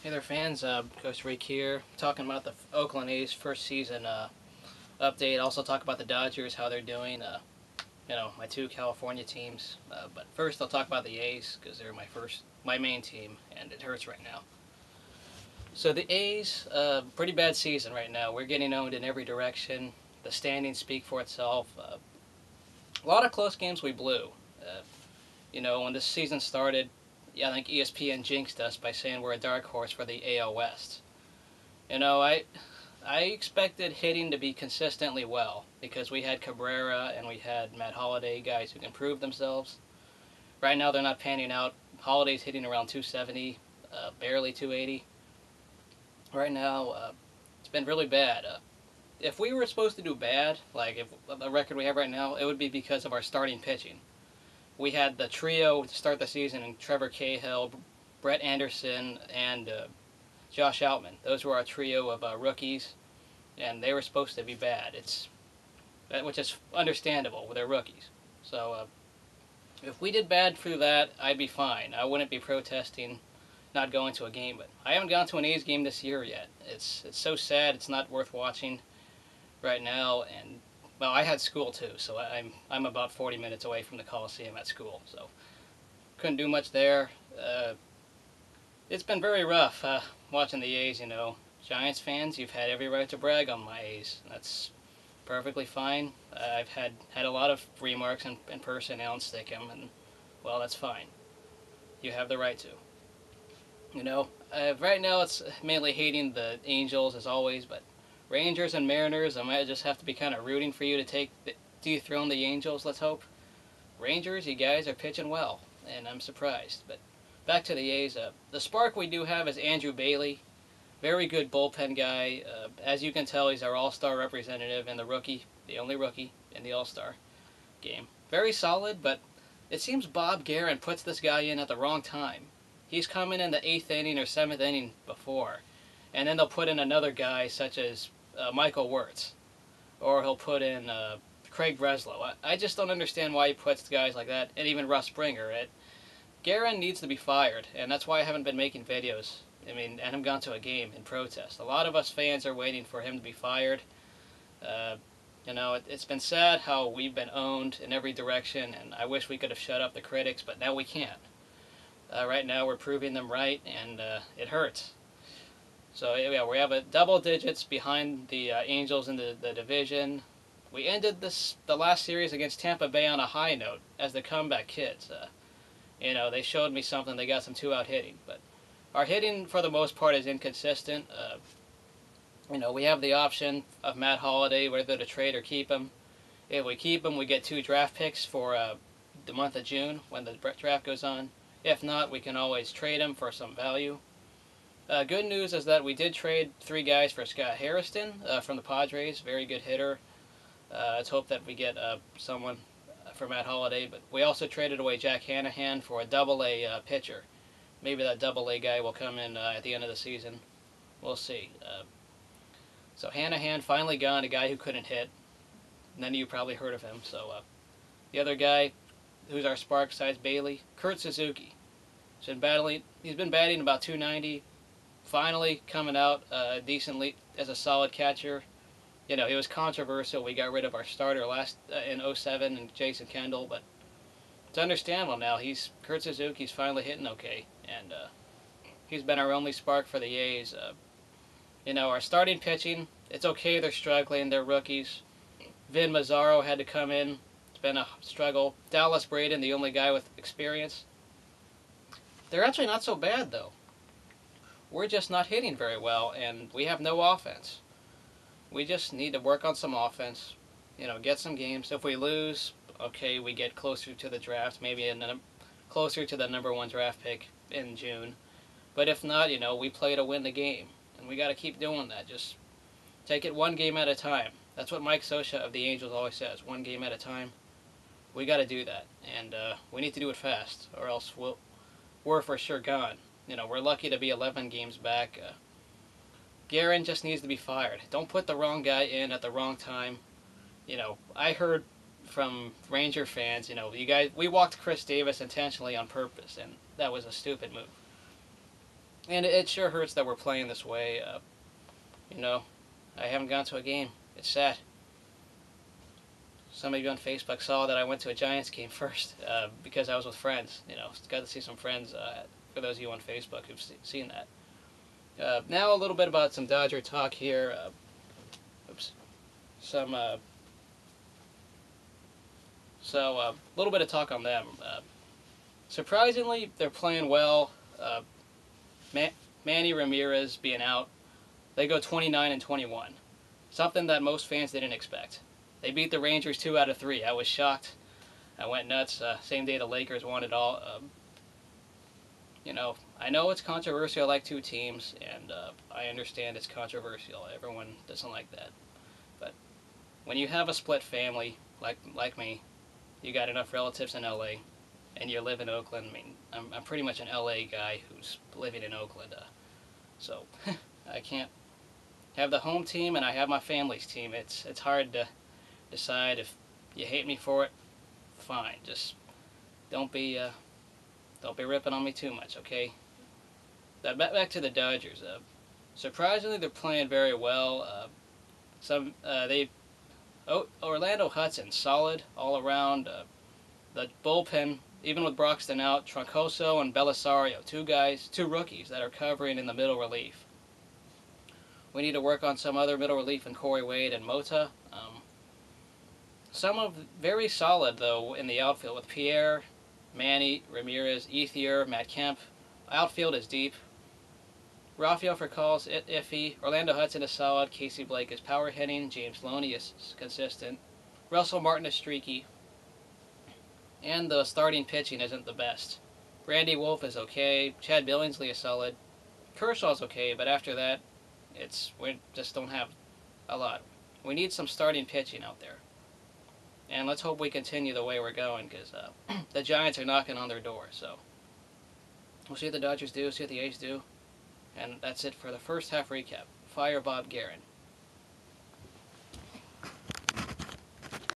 Hey there, fans. Coach Rick here, talking about the Oakland A's first season update. Also talk about the Dodgers, how they're doing. My two California teams. But first, I'll talk about the A's because they're my main team, and it hurts right now. So the A's, pretty bad season right now. We're getting owned in every direction. The standings speak for itself. A lot of close games we blew. When this season started, yeah, I think ESPN jinxed us by saying we're a dark horse for the AL West. I expected hitting to be consistently well because we had Cabrera and we had Matt Holliday, guys who can prove themselves. Right now they're not panning out. Holliday's hitting around 270, barely 280. Right now, it's been really bad. If we were supposed to do bad, like if the record we have right now, it would be because of our starting pitching. We had the trio to start the season in Trevor Cahill, Brett Anderson, and Josh Outman. Those were our trio of rookies, and they were supposed to be bad. Which is understandable. They're rookies. So if we did bad through that, I'd be fine. I wouldn't be protesting not going to a game. But I haven't gone to an A's game this year yet. It's so sad. It's not worth watching right now. And well, I had school too, so I'm about 40 minutes away from the Coliseum at school. So couldn't do much there. It's been very rough watching the A's, Giants fans, you've had every right to brag on my A's. That's perfectly fine. I've had a lot of remarks in person, Alan Stickham, and, well, that's fine. You have the right to. Right now it's mainly hating the Angels, as always, but Rangers and Mariners, I might just have to be kind of rooting for you to dethrone the Angels, let's hope. Rangers, you guys are pitching well, and I'm surprised, but back to the A's. The spark we do have is Andrew Bailey. Very good bullpen guy. As you can tell, he's our all-star representative and the only rookie in the all-star game. Very solid, but it seems Bob Guerin puts this guy in at the wrong time. He's coming in the 8th inning or 7th inning before, and then they'll put in another guy such as Michael Wirtz, or he'll put in Craig Breslow. I just don't understand why he puts guys like that, and even Russ Springer. Guerin needs to be fired, and that's why I haven't been making videos. And haven't gone to a game in protest. A lot of us fans are waiting for him to be fired. It's been sad how we've been owned in every direction, and I wish we could have shut up the critics, but now we can't. Right now we're proving them right, and it hurts. So yeah, we have a double digits behind the Angels in the division. We ended the last series against Tampa Bay on a high note as the comeback kids. They showed me something. They got some two-out hitting, but our hitting, for the most part, is inconsistent. We have the option of Matt Holliday, whether to trade or keep him. If we keep him, we get 2 draft picks for the month of June when the draft goes on. If not, we can always trade him for some value. Good news is that we did trade 3 guys for Scott Harrison from the Padres. Very good hitter. Let's hope that we get someone for Matt Holliday. But we also traded away Jack Hanahan for a Double-A pitcher. Maybe that Double-A guy will come in at the end of the season. We'll see. So Hanahan finally gone, a guy who couldn't hit. None of you probably heard of him. So the other guy, who's our spark besides Bailey, Kurt Suzuki. He's been batting about 290. Finally coming out decently as a solid catcher. He was controversial. We got rid of our starter last in 07 and Jason Kendall, but it's understandable now. Kurt Suzuki's finally hitting okay, and he's been our only spark for the A's. Our starting pitching, it's okay. They're struggling. They're rookies. Vin Mazzaro had to come in. It's been a struggle. Dallas Braden, the only guy with experience. They're actually not so bad, though. We're just not hitting very well, and we have no offense. We just need to work on some offense, get some games. If we lose, okay, we get closer to the draft, maybe closer to the #1 draft pick in June. But if not, we play to win the game, and we got to keep doing that. Just take it one game at a time. That's what Mike Scioscia of the Angels always says, one game at a time. We got to do that, and we need to do it fast, or else we're for sure gone. We're lucky to be 11 games back. Guerin just needs to be fired. Don't put the wrong guy in at the wrong time. I heard from Ranger fans, we walked Chris Davis intentionally on purpose, and that was a stupid move. And it sure hurts that we're playing this way. You know, I haven't gone to a game. It's sad. Some of you on Facebook saw that I went to a Giants game first because I was with friends. You know, got to see some friends. For those of you on Facebook who've seen that. Now a little bit about some Dodger talk here. Oops. A little bit of talk on them. Surprisingly, they're playing well. Manny Ramirez being out, they go 29-21. Something that most fans didn't expect. They beat the Rangers 2 out of 3. I was shocked. I went nuts. Same day the Lakers won it all. You know, I know it's controversial. I like two teams, and I understand it's controversial. Everyone doesn't like that. But when you have a split family, like me, you got enough relatives in LA, and you live in Oakland. I mean, I'm pretty much an LA guy who's living in Oakland. So I can't have the home team, and I have my family's team. It's hard to decide. If you hate me for it, fine. Just don't be ripping on me too much, okay? Back to the Dodgers. Surprisingly, they're playing very well. Orlando Hudson, solid all around. The bullpen, even with Broxton out, Troncoso and Belisario, two rookies that are covering in the middle relief. We need to work on some other middle relief in Corey Wade and Mota. Very solid, though, in the outfield with Pierre, Manny, Ramirez, Ethier, Matt Kemp. Outfield is deep. Rafael Furcal's iffy. Orlando Hudson is solid. Casey Blake is power hitting. James Loney is consistent. Russell Martin is streaky. And the starting pitching isn't the best. Randy Wolf is okay. Chad Billingsley is solid. Kershaw's okay, but after that, we just don't have a lot. We need some starting pitching out there. And let's hope we continue the way we're going, because the Giants are knocking on their door. So we'll see what the Dodgers do, see what the A's do. And that's it for the first half recap. Fire Bob Guerin.